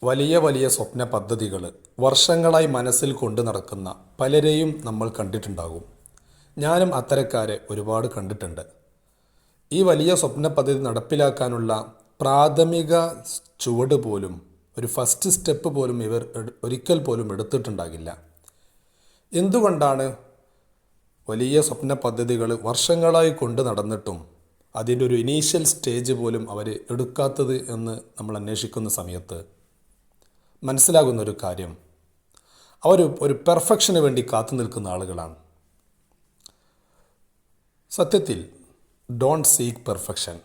വലിയ വലിയ സ്വപ്ന പദ്ധതികൾ വർഷങ്ങളായി മനസ്സിൽ കൊണ്ടു നടക്കുന്ന പലരെയും നമ്മൾ കണ്ടിട്ടുണ്ടാകും. ഞാനും അത്തരക്കാരെ ഒരുപാട് കണ്ടിട്ടുണ്ട്. ഈ വലിയ സ്വപ്ന പദ്ധതി നടപ്പിലാക്കാനുള്ള പ്രാഥമിക ചുവട് പോലും, ഒരു ഫസ്റ്റ് സ്റ്റെപ്പ് പോലും ഇവർ ഒരിക്കൽ പോലും എടുത്തിട്ടുണ്ടാകില്ല. എന്തുകൊണ്ടാണ് വലിയ സ്വപ്ന പദ്ധതികൾ വർഷങ്ങളായി കൊണ്ടു നടന്നിട്ടും അതിൻ്റെ ഒരു ഇനീഷ്യൽ സ്റ്റേജ് പോലും അവർ എടുക്കാത്തത് എന്ന് നമ്മൾ അന്വേഷിക്കുന്ന സമയത്ത് മനസ്സിലാകുന്ന ഒരു കാര്യം, അവർ ഒരു പെർഫെക്ഷന് വേണ്ടി കാത്തു നിൽക്കുന്ന ആളുകളാണ്. സത്യത്തിൽ ഡോണ്ട് സീക്ക് പെർഫെക്ഷൻ.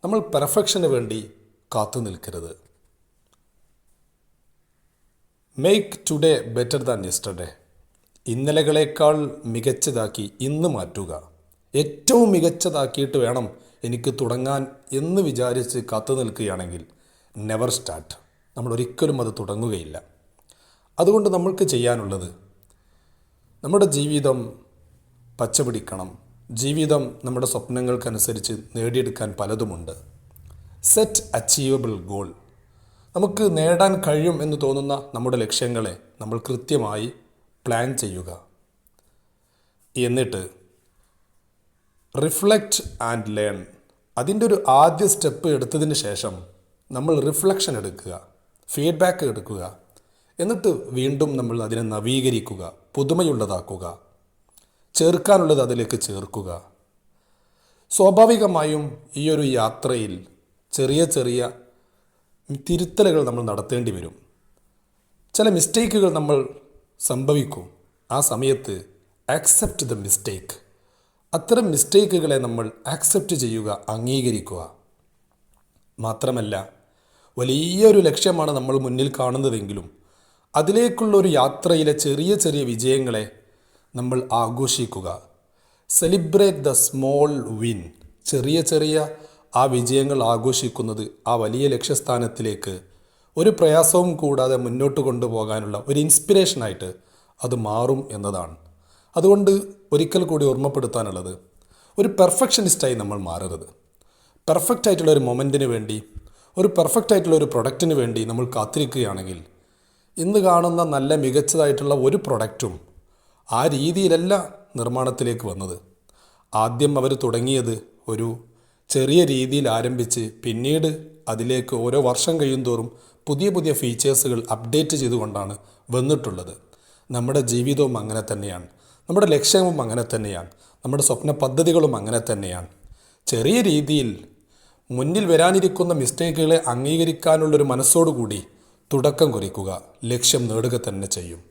നമ്മൾ പെർഫെക്ഷന് വേണ്ടി കാത്തു നിൽക്കരുത്. Make today better than yesterday. ഇന്നലകളേക്കാൾ മികച്ചതാക്കി ഇന്ന് മാറ്റുക. ഏറ്റവും മികച്ചതാക്കിയിട്ട് വേണം എനിക്ക് തുടങ്ങാൻ എന്ന് വിചാരിച്ച് കാത്തു നിൽക്കുകയാണെങ്കിൽ നെവർ സ്റ്റാർട്ട്. നമ്മൾ ഒരിക്കലും അത് തുടങ്ങുകയില്ല. അതുകൊണ്ട് നമ്മൾക്ക് ചെയ്യാനുള്ളത്, നമ്മുടെ ജീവിതം പച്ചപിടിക്കണം. ജീവിതം നമ്മുടെ സ്വപ്നങ്ങൾക്കനുസരിച്ച് നേടിയെടുക്കാൻ പലതുമുണ്ട്. Set achievable goal. നമുക്ക് നേടാൻ കഴിയും എന്ന് തോന്നുന്ന നമ്മുടെ ലക്ഷ്യങ്ങളെ നമ്മൾ കൃത്യമായി പ്ലാൻ ചെയ്യുക. എന്നിട്ട് റിഫ്ലക്റ്റ് ആൻഡ് ലേൺ. അതിൻ്റെ ഒരു ആദ്യ സ്റ്റെപ്പ് എടുത്തതിന് ശേഷം നമ്മൾ റിഫ്ലക്ഷൻ എടുക്കുക, ഫീഡ്ബാക്ക് എടുക്കുക. എന്നിട്ട് വീണ്ടും നമ്മൾ അതിനെ നവീകരിക്കുക, പുതുമയുള്ളതാക്കുക, ചേർക്കാനുള്ളത് അതിലേക്ക് ചേർക്കുക. സ്വാഭാവികമായും ഈ ഒരു യാത്രയിൽ ചെറിയ ചെറിയ തിരുത്തലുകൾ നമ്മൾ നടത്തേണ്ടി വരും. ചില മിസ്റ്റേക്കുകൾ നമ്മൾ സംഭവിക്കും. ആ സമയത്ത് ആക്സെപ്റ്റ് ദ മിസ്റ്റേക്ക്. അത്തരം മിസ്റ്റേക്കുകളെ നമ്മൾ ആക്സെപ്റ്റ് ചെയ്യുക, അംഗീകരിക്കുക. മാത്രമല്ല, വലിയൊരു ലക്ഷ്യമാണ് നമ്മൾ മുന്നിൽ കാണുന്നതെങ്കിലും അതിലേക്കുള്ള ഒരു യാത്രയിലെ ചെറിയ ചെറിയ വിജയങ്ങളെ നമ്മൾ ആഘോഷിക്കുക. Celebrate the small win. ചെറിയ ചെറിയ ആ വിജയങ്ങൾ ആഘോഷിക്കുന്നത് ആ വലിയ ലക്ഷ്യസ്ഥാനത്തിലേക്ക് ഒരു പ്രയാസവും കൂടാതെ മുന്നോട്ട് കൊണ്ടുപോകാനുള്ള ഒരു ഇൻസ്പിറേഷനായിട്ട് അത് മാറും എന്നതാണ്. അതുകൊണ്ട് ഒരിക്കൽ കൂടി ഓർമ്മപ്പെടുത്താനുള്ളത്, ഒരു പെർഫെക്ഷനിസ്റ്റായി നമ്മൾ മാറരുത്. പെർഫെക്റ്റ് ആയിട്ടുള്ള ഒരു മൊമെൻറ്റിന് വേണ്ടി, ഒരു പെർഫെക്റ്റ് ആയിട്ടുള്ള ഒരു പ്രൊഡക്റ്റിന് വേണ്ടി നമ്മൾ കാത്തിരിക്കുകയാണെങ്കിൽ ഇന്ന് കാണുന്ന നല്ല മികച്ചതായിട്ടുള്ള ഒരു പ്രൊഡക്റ്റും ആ രീതിയിലല്ല നിർമ്മാണത്തിലേക്ക് വന്നത്. ആദ്യം അവർ തുടങ്ങിയത് ഒരു ചെറിയ രീതിയിൽ ആരംഭിച്ച് പിന്നീട് അതിലേക്ക് ഓരോ വർഷം കഴിയുന്തോറും പുതിയ പുതിയ ഫീച്ചേഴ്സുകൾ അപ്ഡേറ്റ് ചെയ്തുകൊണ്ടാണ് വന്നിട്ടുള്ളത്. നമ്മുടെ ജീവിതവും അങ്ങനെ തന്നെയാണ്, നമ്മുടെ ലക്ഷ്യവും അങ്ങനെ തന്നെയാണ്, നമ്മുടെ സ്വപ്ന പദ്ധതികളും അങ്ങനെ തന്നെയാണ്. ചെറിയ രീതിയിൽ മുന്നിൽ വരാനിരിക്കുന്ന മിസ്റ്റേക്കുകളെ അംഗീകരിക്കാനുള്ളൊരു മനസ്സോടുകൂടി തുടക്കം കുറിക്കുക. ലക്ഷ്യം നേടുക തന്നെ ചെയ്യും.